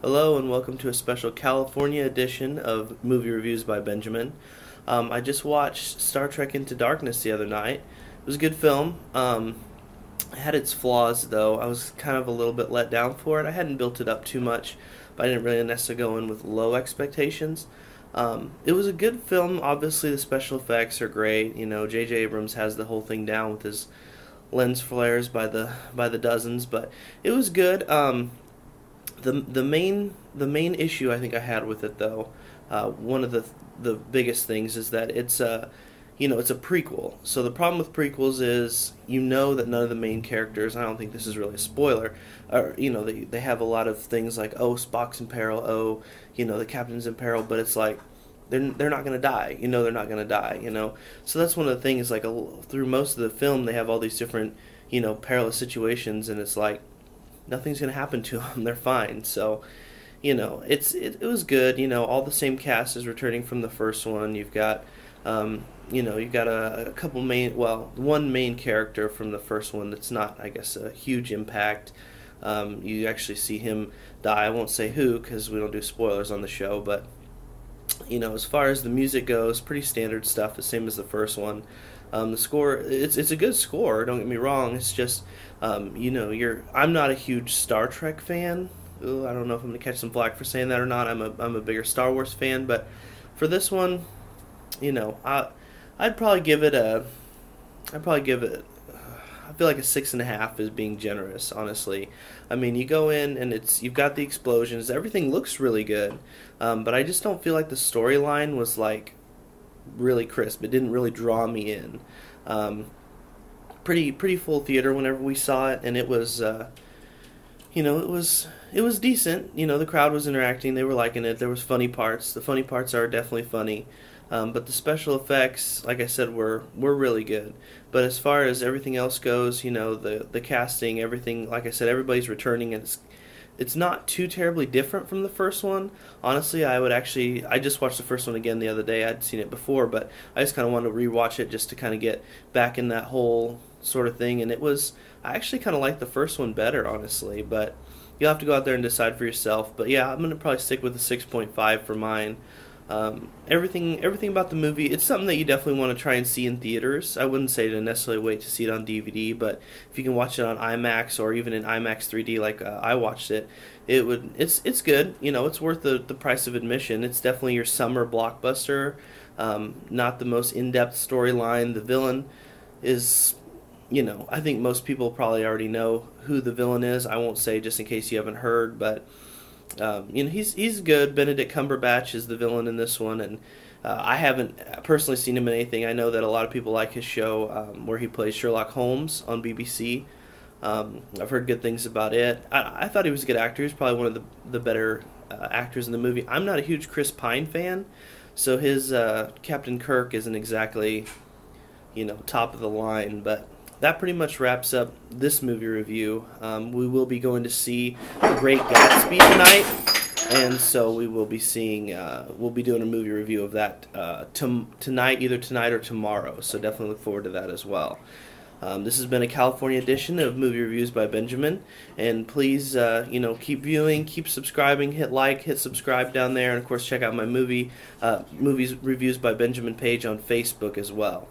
Hello and welcome to a special California edition of Movie Reviews by Benjamin. I just watched Star Trek Into Darkness the other night. It was a good film. It had its flaws though. I was kind of a little bit let down for it. I hadn't built it up too much, but I didn't really necessarily go in with low expectations. It was a good film. Obviously, the special effects are great. You know, J.J. Abrams has the whole thing down with his lens flares by the dozens, but it was good. The main issue I think I had with it though, one of the biggest things is that it's a prequel. So the problem with prequels is you know that none of the main characters. I don't think this is really a spoiler. They have a lot of things like, oh, Spock's in peril, oh, the captain's in peril, but it's like they're not gonna die. They're not gonna die. So that's one of the things. Like through most of the film, they have all these different perilous situations, and it's like nothing's gonna happen to them. They're fine. So, it was good. All the same cast is returning from the first one. You've got a couple one main character from the first one that's not, I guess, a huge impact. You actually see him die. I won't say who because we don't do spoilers on the show, but as far as the music goes, pretty standard stuff, the same as the first one. The score, it's a good score. Don't get me wrong. It's just, I'm not a huge Star Trek fan. Ooh, I don't know if I'm gonna catch some flack for saying that or not. I'm a bigger Star Wars fan, but for this one, you know, I I'd probably give it a, I'd probably give it. I feel like a 6.5 is being generous, honestly. I mean, you go in and you've got the explosions. Everything looks really good, but I just don't feel like the storyline was like really crisp. It didn't really draw me in. Um, pretty full theater whenever we saw it, and it was it was decent. The crowd was interacting. They were liking it. There was funny parts. The funny parts are definitely funny. But the special effects, like I said, were really good. But as far as everything else goes, the casting, everything, like I said, everybody's returning, and it's not too terribly different from the first one. Honestly, I just watched the first one again the other day. I'd seen it before, but I just kind of wanted to rewatch it just to kind of get back in that whole sort of thing. And I actually kind of like the first one better, honestly. But you'll have to go out there and decide for yourself. But yeah, I'm gonna probably stick with the 6.5 for mine. Everything about the movie, it's something that you definitely want to try and see in theaters. I wouldn't say to necessarily wait to see it on DVD, but if you can watch it on IMAX or even in IMAX 3D like I watched it, it's good. It's worth the price of admission. It's definitely your summer blockbuster. Not the most in-depth storyline. The villain is, I think most people probably already know who the villain is. I won't say just in case you haven't heard, but he's good. Benedict Cumberbatch is the villain in this one, and I haven't personally seen him in anything. I know that a lot of people like his show where he plays Sherlock Holmes on BBC. I've heard good things about it. I thought he was a good actor. He's probably one of the better actors in the movie. I'm not a huge Chris Pine fan, so his Captain Kirk isn't exactly top of the line, but that pretty much wraps up this movie review. We will be going to see The Great Gatsby tonight, and so we will be we'll be doing a movie review of that tonight, either tonight or tomorrow. So definitely look forward to that as well. This has been a California edition of Movie Reviews by Benjamin, and please, keep viewing, keep subscribing, hit like, hit subscribe down there, and of course check out my movies reviews by Benjamin page on Facebook as well.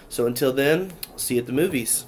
So until then, see you at the movies.